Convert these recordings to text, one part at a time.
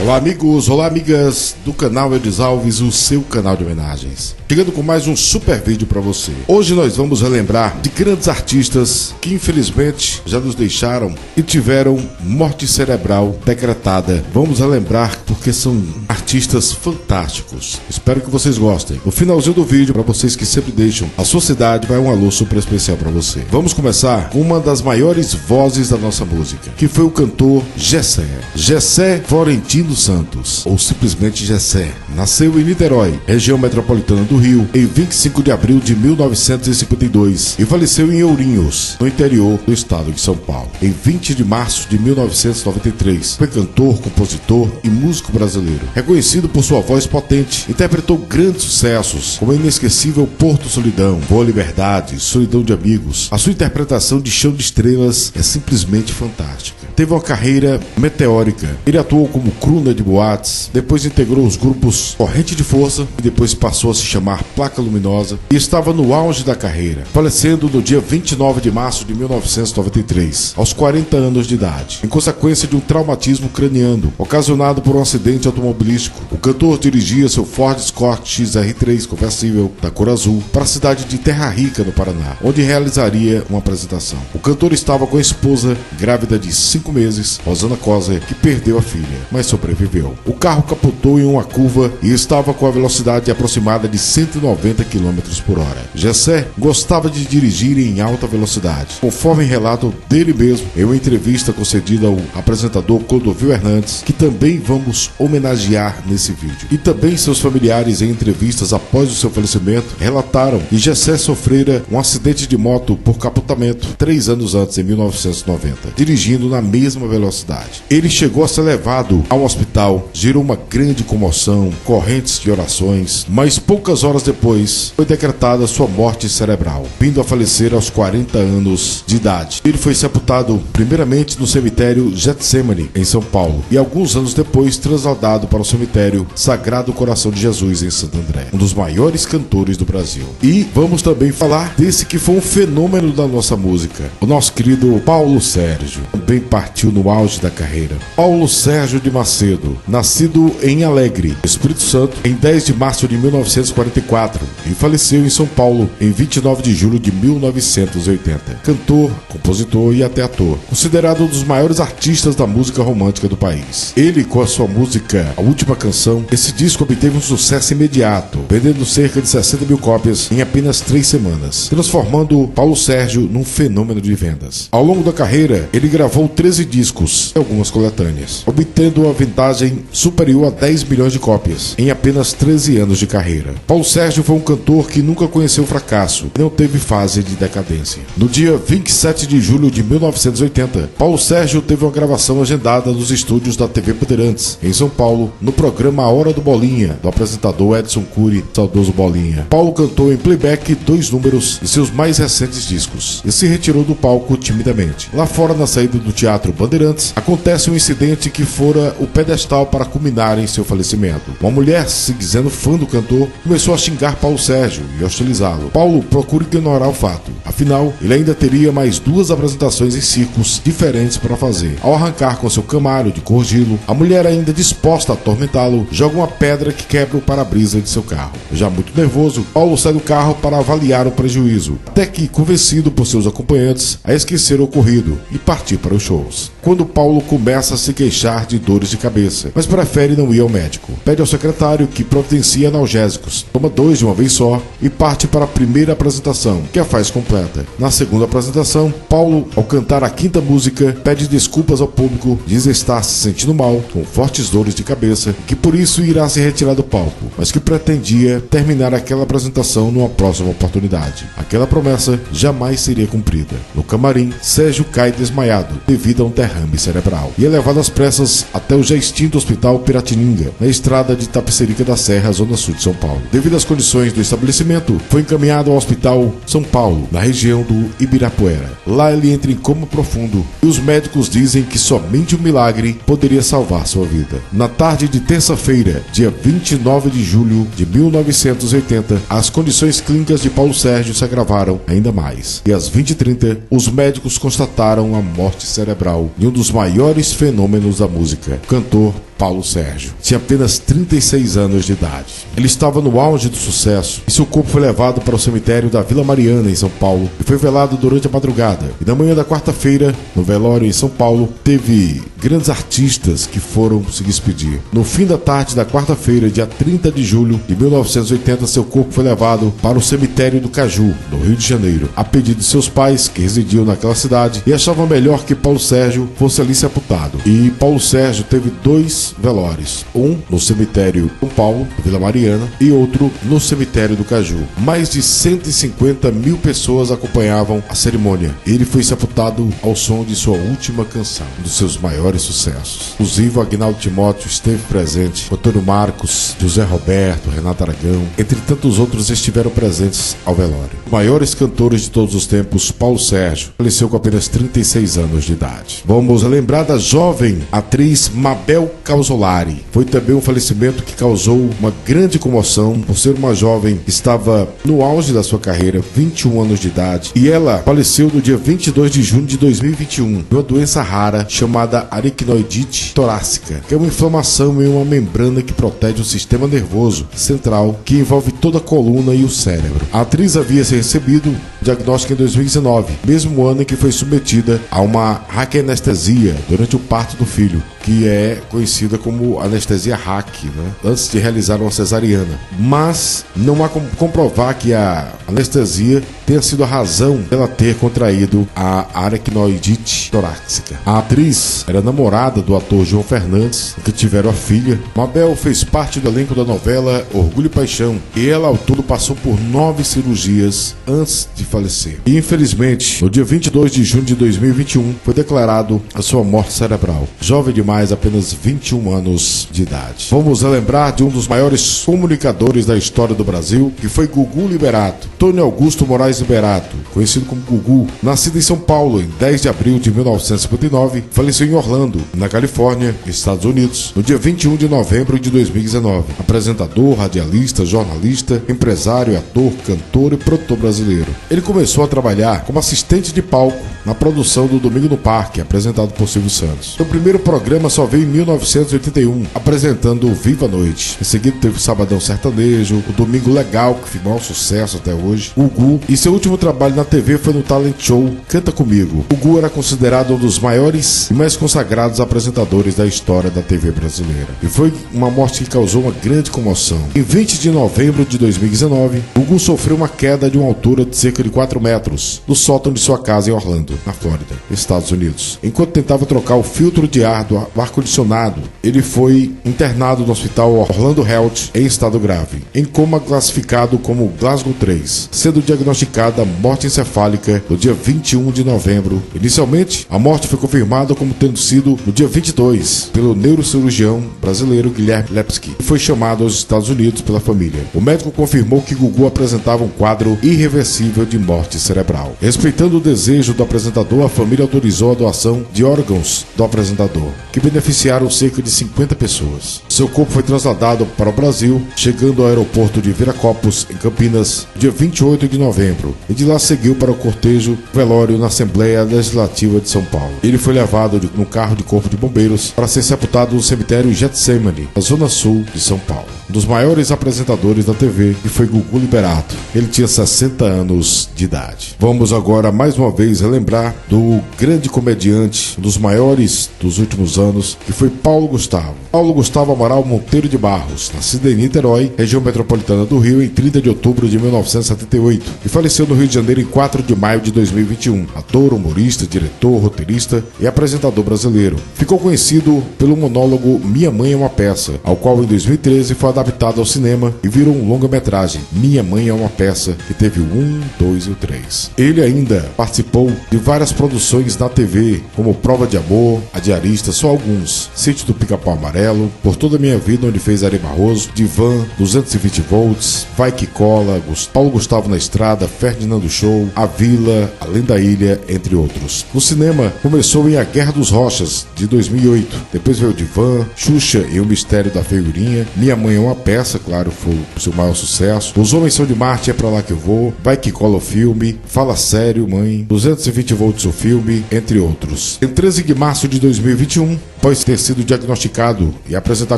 Olá amigos, olá amigas do canal Edis Alves, o seu canal de homenagens. Chegando com mais um super vídeo para você. Hoje nós vamos relembrar de grandes artistas que infelizmente já nos deixaram e tiveram morte cerebral decretada. Vamos relembrar porque são artistas fantásticos. Espero que vocês gostem. No finalzinho do vídeo, para vocês que sempre deixam a sua cidade, vai um alô super especial para você. Vamos começar com uma das maiores vozes da nossa música, que foi o cantor Gessé. Gessé Florentino Santos, ou simplesmente Gessé, nasceu em Niterói, região metropolitana do Rio, em 25 de abril de 1952 e faleceu em Ourinhos, no interior do estado de São Paulo, em 20 de março de 1993. Foi cantor, compositor e músico brasileiro. Reconhecido por sua voz potente, interpretou grandes sucessos, como a inesquecível Porto Solidão, Boa Liberdade, Solidão de Amigos. A sua interpretação de Chão de Estrelas é simplesmente fantástica. Teve uma carreira meteórica. Ele atuou como crooner de boates, depois integrou os grupos Corrente de Força e depois passou a se chamar Placa Luminosa e estava no auge da carreira, falecendo no dia 29 de março de 1993, aos 40 anos de idade, em consequência de um traumatismo craniano ocasionado por um acidente automobilístico. O cantor dirigia seu Ford Escort XR3 conversível da cor azul para a cidade de Terra Rica, no Paraná, onde realizaria uma apresentação. O cantor estava com a esposa grávida de 5 meses, Rosana Coser, que perdeu a filha, mas sobreviveu. O carro capotou em uma curva e estava com a velocidade aproximada de 190 km por hora. Gessé gostava de dirigir em alta velocidade, conforme relato dele mesmo em uma entrevista concedida ao apresentador Clodovil Hernandes, que também vamos homenagear nesse vídeo. E também seus familiares, em entrevistas após o seu falecimento, relataram que Gessé sofrera um acidente de moto por capotamento 3 anos antes, em 1990, dirigindo na mesma velocidade. Ele chegou a ser levado ao hospital, gerou uma grande comoção, correntes de orações, mas poucas horas depois foi decretada sua morte cerebral, vindo a falecer aos 40 anos de idade. Ele foi sepultado primeiramente no cemitério Getsemane, em São Paulo, e alguns anos depois transladado para o cemitério Sagrado Coração de Jesus, em Santo André, um dos maiores cantores do Brasil. E vamos também falar desse que foi um fenômeno da nossa música, o nosso querido Paulo Sérgio. Também partiu no auge da carreira. Paulo Sérgio de Macedo, nascido em Alegre, Espírito Santo, em 10 de março de 1944 e faleceu em São Paulo em 29 de julho de 1980. Cantor, compositor e até ator, considerado um dos maiores artistas da música romântica do país. Ele, com a sua música A Última Canção, esse disco obteve um sucesso imediato, vendendo cerca de 60 mil cópias em apenas 3 semanas, transformando Paulo Sérgio num fenômeno de vendas. Ao longo da carreira, ele gravou 13 discos e algumas coletâneas, obtendo uma vantagem superior a 10 milhões de cópias em apenas 13 anos de carreira. Paulo Sérgio foi um cantor que nunca conheceu fracasso e não teve fase de decadência. No dia 27 de julho de 1980, Paulo Sérgio teve uma gravação agendada nos estúdios da TV Bandeirantes, em São Paulo, no programa A Hora do Bolinha, do apresentador Edson Cury, saudoso Bolinha. Paulo cantou em playback 2 números de seus mais recentes discos e se retirou do palco timidamente. Lá fora, na saída do Teatro Bandeirantes, acontece um incidente que fora o pedestal para culminar em seu falecimento. Uma mulher, se dizendo fã do cantor, começou a xingar Paulo Sérgio e hostilizá-lo. Paulo procura ignorar o fato. Afinal, ele ainda teria mais 2 apresentações em circos diferentes para fazer. Ao arrancar com seu Camaro de cor gelo, a mulher, ainda disposta a atormentá-lo, joga uma pedra que quebra o para-brisa de seu carro. Já muito nervoso, Paulo sai do carro para avaliar o prejuízo, até que, convencido por seus acompanhantes a esquecer o ocorrido e partir para os shows. Quando Paulo começa a se queixar de dores de cabeça, mas prefere não ir ao médico. Pede ao secretário que providencie analgésicos, toma 2 de uma vez só e parte para a primeira apresentação, que a faz completa. Na segunda apresentação, Paulo, ao cantar a 5ª música, pede desculpas ao público, diz estar se sentindo mal, com fortes dores de cabeça, que por isso irá se retirar do palco, mas que pretendia terminar aquela apresentação numa próxima oportunidade. Aquela promessa jamais seria cumprida. No camarim, Sérgio cai desmaiado devido a um derrame cerebral e é levado às pressas até o já extinto Hospital Piratininga, na estrada de Tapecerica da Serra, zona sul de São Paulo. Devido às condições do estabelecimento, foi encaminhado ao Hospital São Paulo, na região do Ibirapuera. Lá ele entra em coma profundo e os médicos dizem que somente um milagre poderia salvar sua vida. Na tarde de terça-feira, dia 29 de julho de 1980, as condições clínicas de Paulo Sérgio se agravaram ainda mais. E às 20h30, os médicos constataram a morte cerebral de um dos maiores fenômenos da música, cantor Paulo Sérgio. Tinha apenas 36 anos de idade. Ele estava no auge do sucesso e seu corpo foi levado para o cemitério da Vila Mariana, em São Paulo, e foi velado durante a madrugada. E na manhã da quarta-feira, no velório em São Paulo, teve grandes artistas que foram se despedir. No fim da tarde da quarta-feira, dia 30 de julho de 1980, seu corpo foi levado para o cemitério do Caju, no Rio de Janeiro, a pedido de seus pais, que residiam naquela cidade, e achavam melhor que Paulo Sérgio fosse ali sepultado. E Paulo Sérgio teve 2 velórios, um no cemitério São Paulo, Vila Mariana, e outro no cemitério do Caju. Mais de 150 mil pessoas acompanhavam a cerimônia. Ele foi sepultado ao som de sua última canção, um dos seus maiores sucessos. Inclusive, o Agnaldo Timóteo esteve presente, Antônio Marcos, José Roberto, Renato Aragão, entre tantos outros, estiveram presentes ao velório. Os maiores cantores de todos os tempos, Paulo Sérgio, faleceu com apenas 36 anos de idade. Vamos lembrar da jovem atriz Mabel Causolari. Foi também um falecimento que causou uma grande comoção, por ser uma jovem que estava no auge da sua carreira, 21 anos de idade, e ela faleceu no dia 22 de junho de 2021, de uma doença rara chamada aracnoidite torácica, que é uma inflamação em uma membrana que protege o sistema nervoso central, que envolve toda a coluna e o cérebro. A atriz havia recebido diagnóstico em 2019, mesmo ano em que foi submetida a uma raquianestesia durante o parto do filho, que é conhecida como anestesia RAC, antes de realizar uma cesariana. Mas não há como comprovar que a anestesia tenha sido a razão dela ter contraído a aracnoidite torácica. A atriz era namorada do ator João Fernandes, que tiveram a filha. Mabel fez parte do elenco da novela Orgulho e Paixão, e ela ao todo passou por 9 cirurgias antes de falecer. E infelizmente, no dia 22 de junho de 2021, foi declarado a sua morte cerebral. Jovem demais, apenas 21 anos de idade. Vamos lembrar de um dos maiores comunicadores da história do Brasil, que foi Gugu Liberato. Antônio Augusto Moraes Liberato, conhecido como Gugu, nascido em São Paulo em 10 de abril de 1959, faleceu em Orlando, na Califórnia, Estados Unidos, no dia 21 de novembro de 2019. Apresentador, radialista, jornalista, empresário, ator, cantor e produtor brasileiro. Ele começou a trabalhar como assistente de palco na produção do Domingo no Parque, apresentado por Silvio Santos. Seu primeiro programa só veio em 1981, apresentando o Viva a Noite. Em seguida teve o Sabadão Sertanejo, o Domingo Legal, que foi um maior sucesso até hoje, o Gugu, e seu último trabalho na TV foi no talent show Canta Comigo. O Gugu era considerado um dos maiores e mais consagrados apresentadores da história da TV brasileira. E foi uma morte que causou uma grande comoção. Em 20 de novembro de 2019, o Gugu sofreu uma queda de uma altura de cerca de 4 metros do sótão de sua casa em Orlando, na Flórida, Estados Unidos. Enquanto tentava trocar o filtro de ar do ar-condicionado, ele foi internado no hospital Orlando Health em estado grave, em coma classificado como Glasgow 3, sendo diagnosticada morte encefálica no dia 21 de novembro. Inicialmente, a morte foi confirmada como tendo sido no dia 22 pelo neurocirurgião brasileiro Guilherme Lepski, que foi chamado aos Estados Unidos pela família. O médico confirmou que Gugu apresentava um quadro irreversível de morte cerebral. Respeitando o desejo do apresentador, a família autorizou a doação de órgãos do apresentador, que beneficiaram cerca de 50 pessoas. Seu corpo foi trasladado para o Brasil, chegando ao aeroporto de Viracopos, em Campinas, dia 28 de novembro, e de lá seguiu para o cortejo velório na Assembleia Legislativa de São Paulo. Ele foi levado no carro de corpo de bombeiros para ser sepultado no cemitério Getsemane, na zona sul de São Paulo. Um dos maiores apresentadores da TV, que foi Gugu Liberato. Ele tinha 60 anos de idade. Vamos agora mais uma vez relembrar do grande comediante, um dos maiores dos últimos anos, que foi Paulo Gustavo. Paulo Gustavo Amaral Monteiro de Barros, nascido em Niterói, região metropolitana do Rio, em 30 de outubro de 1978, e faleceu no Rio de Janeiro em 4 de maio de 2021. Ator, humorista, diretor, roteirista e apresentador brasileiro. Ficou conhecido pelo monólogo Minha Mãe é uma Peça, ao qual em 2013 foi adaptado ao cinema e virou um longa-metragem, Minha Mãe é uma Peça, que teve o 1, 2 e o 3. Ele ainda participou de várias produções na TV, como Prova de Amor, A Diarista, só alguns, Sítio do Pica-Pau Amarelo, Por Toda a Minha Vida, onde fez Ari Barroso, Divã, 220 volts, Vai Que Cola, Paulo Gustavo na Estrada, Ferdinando Show, A Vila, Além da Ilha, entre outros. No cinema, começou em A Guerra dos Rochas, de 2008. Depois veio Divã, Xuxa e o Mistério da Figurinha, Minha Mãe é uma Peça, claro, foi o seu maior sucesso. Os Homens São de Marte, É Pra Lá Que Eu Vou, Vai Que Cola, Filme, Fala Sério Mãe, 220 volts o filme, entre outros. Em 13 de março de 2021, após ter sido diagnosticado e apresentar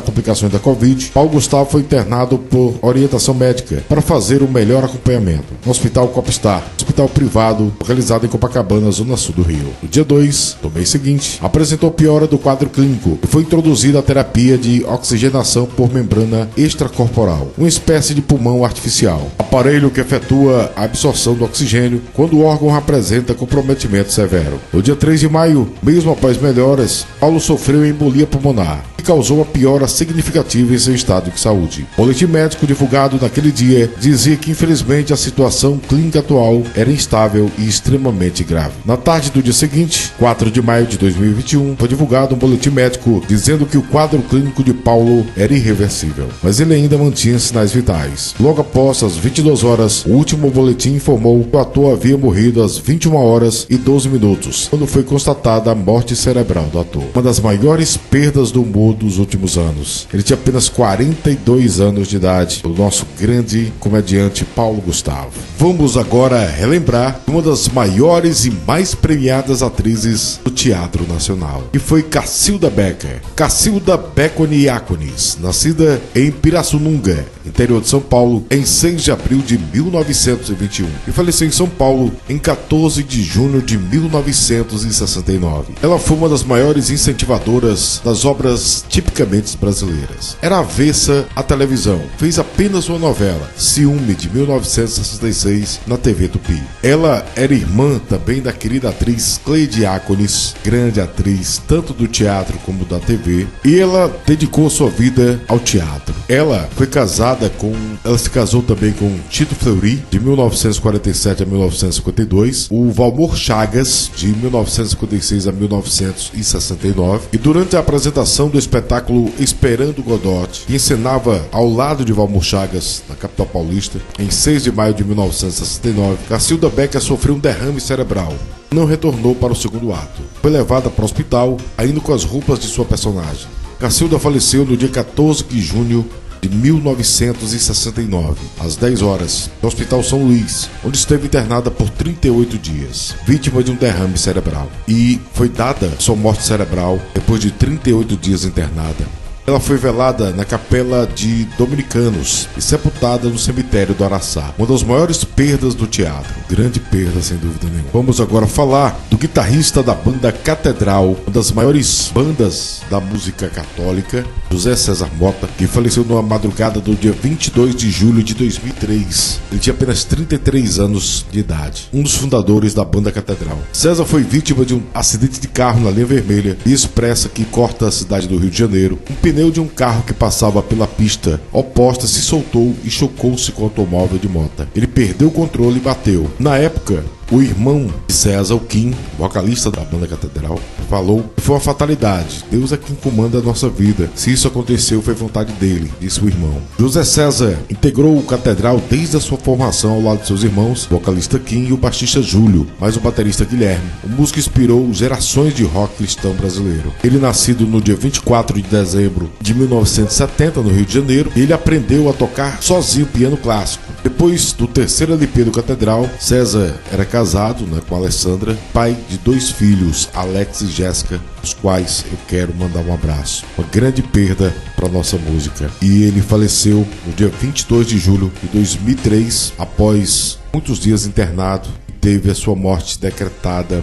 complicações da Covid, Paulo Gustavo foi internado por orientação médica para fazer o melhor acompanhamento no Hospital Copstar, hospital privado localizado em Copacabana, zona sul do Rio. No dia 2 do mês seguinte, apresentou piora do quadro clínico e foi introduzida a terapia de oxigenação por membrana extracorporal, uma espécie de pulmão artificial, aparelho que efetua a absorção do oxigênio quando o órgão apresenta comprometimento severo. No dia 3 de maio, mesmo após melhoras, Paulo sofreu embolia pulmonar, que causou uma piora significativa em seu estado de saúde. O boletim médico divulgado naquele dia dizia que infelizmente a situação clínica atual era instável e extremamente grave. Na tarde do dia seguinte, 4 de maio de 2021, foi divulgado um boletim médico dizendo que o quadro clínico de Paulo era irreversível, mas ele ainda mantinha sinais vitais. Logo após as 22 horas, o último boletim informou que o ator havia morrido às 21 horas e 12 minutos, quando foi constatada a morte cerebral do ator. Uma das maiores perdas do humor dos últimos anos. Ele tinha apenas 42 anos de idade, o nosso grande comediante Paulo Gustavo. Vamos agora relembrar uma das maiores e mais premiadas atrizes do Teatro Nacional, que foi Cacilda Becker. Cacilda Becconi Iaconis, nascida em Pirassununga, interior de São Paulo, em 6 de abril de 1921 e faleceu em São Paulo em 14 de junho de 1969. Ela foi uma das maiores incentivadoras das obras tipicamente brasileiras. Era avessa à televisão, fez apenas uma novela, Ciúme, de 1966, na TV Tupi. Ela era irmã também da querida atriz Cleide Iaconis, grande atriz tanto do teatro como da TV, e ela dedicou sua vida ao teatro. Ela se casou também com Tito Fleury, de 1947 a 1952, o Valmor Chagas, de 1956 a 1969, e durante a apresentação do espetáculo Esperando Godot, que encenava ao lado de Valmor Chagas, na capital paulista, em 6 de maio de 1969, Cacilda Becker sofreu um derrame cerebral. Não retornou para o segundo ato. Foi levada para o hospital, ainda com as roupas de sua personagem. Cacilda faleceu no dia 14 de junho de 1969, às 10 horas, no Hospital São Luís, onde esteve internada por 38 dias, vítima de um derrame cerebral. E foi dada sua morte cerebral depois de 38 dias internada. Ela foi velada na Capela de Dominicanos e sepultada no cemitério do Araçá. Uma das maiores perdas do teatro. Grande perda, sem dúvida nenhuma. Vamos agora falar do guitarrista da banda Catedral, uma das maiores bandas da música católica, José César Mota, que faleceu na madrugada do dia 22 de julho de 2003. Ele tinha apenas 33 anos de idade. Um dos fundadores da banda Catedral. César foi vítima de um acidente de carro na linha vermelha e expressa que corta a cidade do Rio de Janeiro. Um pneu de um carro que passava pela pista oposta se soltou e chocou-se com o automóvel de Mota. Ele perdeu o controle e bateu. Na época, o irmão de César, o Kim, vocalista da banda Catedral, falou que foi uma fatalidade. Deus é quem comanda a nossa vida. Se isso aconteceu, foi vontade dele, disse o irmão. José César integrou o Catedral desde a sua formação ao lado de seus irmãos, o vocalista Kim e o baixista Júlio, mais o baterista Guilherme. O músico inspirou gerações de rock cristão brasileiro. Ele, nascido no dia 24 de dezembro de 1970, no Rio de Janeiro, ele aprendeu a tocar sozinho piano clássico. Depois do terceiro LP do Catedral, César era casado, com a Alessandra, pai de 2 filhos, Alex e Jéssica, os quais eu quero mandar um abraço. Uma grande perda para nossa música. E ele faleceu no dia 22 de julho de 2003, após muitos dias internado, e teve a sua morte decretada,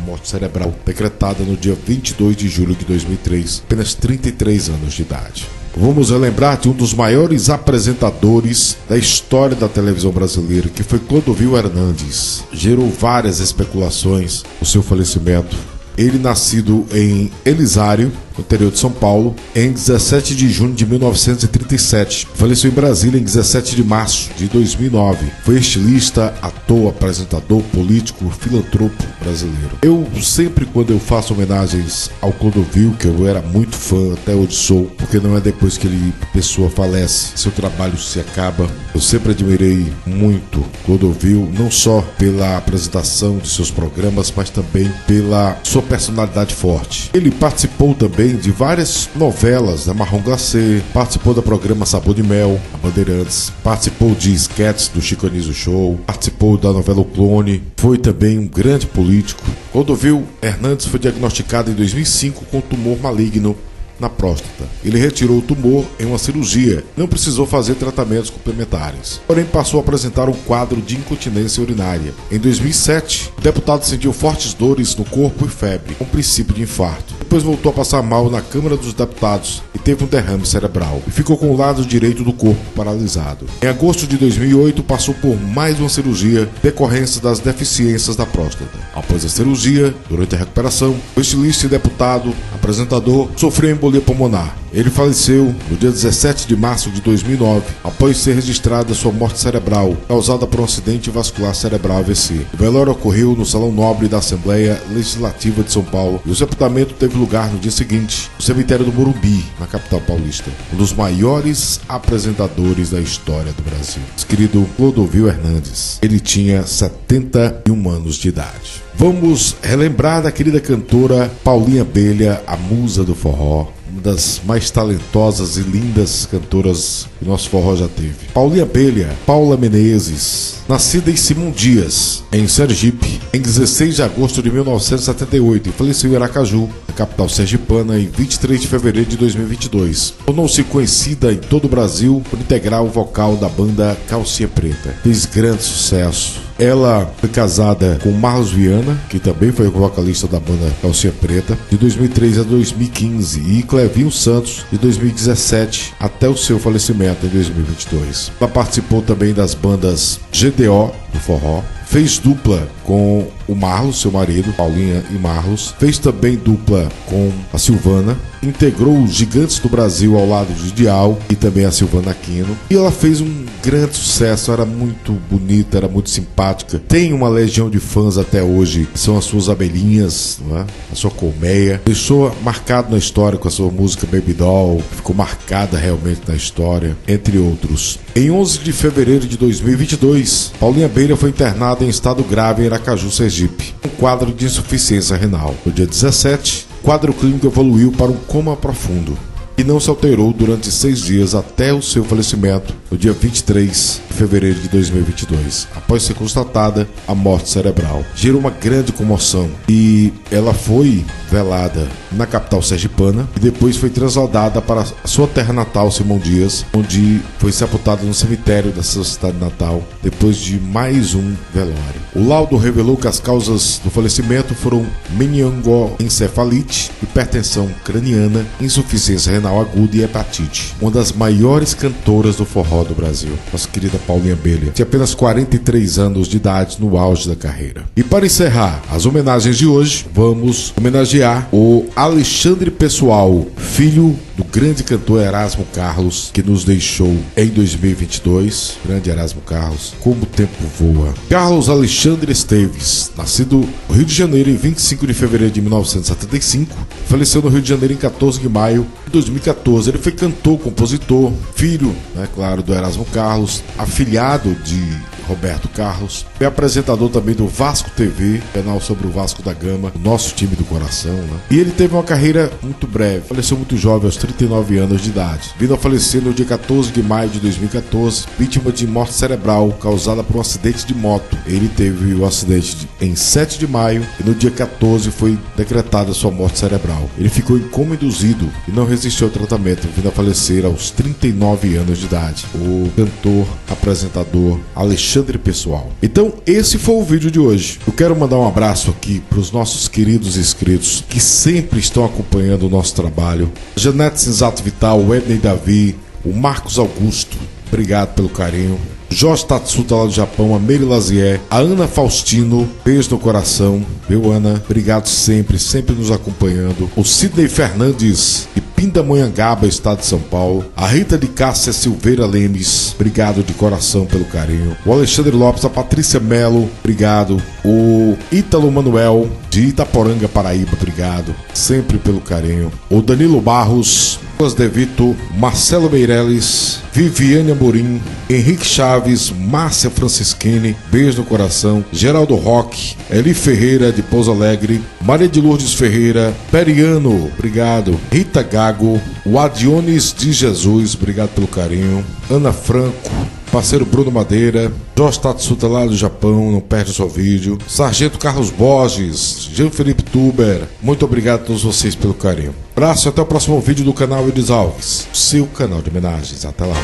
morte cerebral, decretada no dia 22 de julho de 2003, apenas 33 anos de idade. Vamos relembrar de um dos maiores apresentadores da história da televisão brasileira, que foi Clodovil Hernandes. Gerou várias especulações o seu falecimento. Ele, nascido em Elisário, no interior de São Paulo, em 17 de junho de 1937. Faleceu em Brasília em 17 de março de 2009. Foi estilista, ator, apresentador, político, filantropo brasileiro. Eu sempre, quando eu faço homenagens ao Clodovil, que eu era muito fã, até hoje sou, porque não é depois que a pessoa falece, seu trabalho se acaba. Eu sempre admirei muito Clodovil, não só pela apresentação de seus programas, mas também pela sua personalidade forte. Ele participou também também de várias novelas, né? Marrom Glacê, participou do programa Sabor de Mel, a Bandeirantes, participou de sketches do Chico Anísio Show, participou da novela O Clone, foi também um grande político. Clodovil Hernandes foi diagnosticado em 2005 com tumor maligno na próstata. Ele retirou o tumor em uma cirurgia, não precisou fazer tratamentos complementares. Porém, passou a apresentar um quadro de incontinência urinária. Em 2007, o deputado sentiu fortes dores no corpo e febre, com princípio de infarto. Depois voltou a passar mal na Câmara dos Deputados e teve um derrame cerebral. E ficou com o lado direito do corpo paralisado. Em agosto de 2008, passou por mais uma cirurgia decorrência das deficiências da próstata. Após a cirurgia, durante a recuperação, o estilista e deputado, apresentador, sofreu embolia pulmonar. Ele faleceu no dia 17 de março de 2009, após ser registrada sua morte cerebral, causada por um acidente vascular cerebral AVC. O velório ocorreu no Salão Nobre da Assembleia Legislativa de São Paulo e o sepultamento teve lugar no dia seguinte, no cemitério do Morumbi, na capital paulista. Um dos maiores apresentadores da história do Brasil, querido Clodovil Hernandes. Ele tinha 71 anos de idade. Vamos relembrar da querida cantora Paulinha Abelha, a musa do forró, uma das mais talentosas e lindas cantoras que nosso forró já teve. Paulinha Abelha, Paula Menezes, nascida em Simão Dias, em Sergipe, em 16 de agosto de 1978 e faleceu em Aracaju, na capital sergipana, em 23 de fevereiro de 2022. Tornou-se conhecida em todo o Brasil por integrar o vocal da banda Calcinha Preta. Fez grande sucesso. Ela foi casada com Marlos Viana, que também foi vocalista da banda Calcinha Preta, de 2003 a 2015, e Clevinho Santos, de 2017 até o seu falecimento em 2022. Ela participou também das bandas GDO do forró, fez dupla com o Marlos, seu marido, Paulinha e Marlos, fez também dupla com a Silvana, integrou os Gigantes do Brasil ao lado de Dial e também a Silvana Aquino, e ela fez um grande sucesso, era muito bonita, era muito simpática, tem uma legião de fãs até hoje, que são as suas abelhinhas, não é? A sua colmeia, deixou marcado na história com a sua música Baby Doll, que ficou marcada realmente na história, entre outros. Em 11 de fevereiro de 2022, Paulinha Abelha foi internada em estado grave em Aracaju, Sergipe, um quadro de insuficiência renal. No dia 17, o quadro clínico evoluiu para um coma profundo e não se alterou durante 6 dias até o seu falecimento, no dia 23 de fevereiro de 2022, após ser constatada a morte cerebral. Gerou uma grande comoção e ela foi velada na capital sergipana e depois foi transladada para a sua terra natal, Simão Dias, onde foi sepultada no cemitério da sua cidade natal, depois de mais um velório. O laudo revelou que as causas do falecimento foram meningoencefalite, hipertensão craniana, insuficiência renal aguda e hepatite. Uma das maiores cantoras do forró do Brasil, nossa querida Paulinha Abelha, tinha apenas 43 anos de idade no auge da carreira. E para encerrar as homenagens de hoje, vamos homenagear o Alexandre Pessoal, filho do grande cantor Erasmo Carlos, que nos deixou em 2022. Grande Erasmo Carlos, como o tempo voa. Carlos Alexandre Esteves, nascido no Rio de Janeiro em 25 de fevereiro de 1975, faleceu no Rio de Janeiro em 14 de maio de 2014. Ele foi cantor, compositor, filho, claro, do Erasmo Carlos, afilhado de Roberto Carlos, foi apresentador também do Vasco TV, canal sobre o Vasco da Gama, o nosso time do coração, E ele teve uma carreira muito breve, faleceu muito jovem, aos 39 anos de idade, vindo a falecer no dia 14 de maio de 2014, vítima de morte cerebral causada por um acidente de moto. Ele teve o acidente em 7 de maio e no dia 14 foi decretada sua morte cerebral. Ele ficou em coma induzido e não resistiu ao tratamento, vindo a falecer aos 39 anos de idade. O cantor, apresentador Alexandre Pessoal. Então, esse foi o vídeo de hoje. Eu quero mandar um abraço aqui para os nossos queridos inscritos que sempre estão acompanhando o nosso trabalho. Janete Sinzato Vital, o Edney Davi, o Marcos Augusto, obrigado pelo carinho. Jorge Tatsuta lá do Japão, a Meire Lazier, a Ana Faustino, beijo no coração, viu, Ana? Obrigado sempre nos acompanhando. O Sidney Fernandes e Pindamonhangaba, estado de São Paulo. A Rita de Cássia Silveira Lemes, obrigado de coração pelo carinho. O Alexandre Lopes, a Patrícia Melo, obrigado. O Ítalo Manuel, de Itaporanga, Paraíba, obrigado sempre pelo carinho. O Danilo Barros, Lucas De Vito, Marcelo Meirelles, Viviane Amorim, Henrique Chaves, Márcia Francischini, beijo no coração. Geraldo Roque, Eli Ferreira de Pouso Alegre, Maria de Lourdes Ferreira, Periano, obrigado. Rita Gago, o Adiones de Jesus, obrigado pelo carinho. Ana Franco, parceiro Bruno Madeira, Jorge Tatsuta lá do Japão, não perde o seu vídeo. Sargento Carlos Borges, Jean Felipe Tuber, muito obrigado a todos vocês pelo carinho. Abraço e até o próximo vídeo do canal Eudes Alves, seu canal de homenagens. Até lá.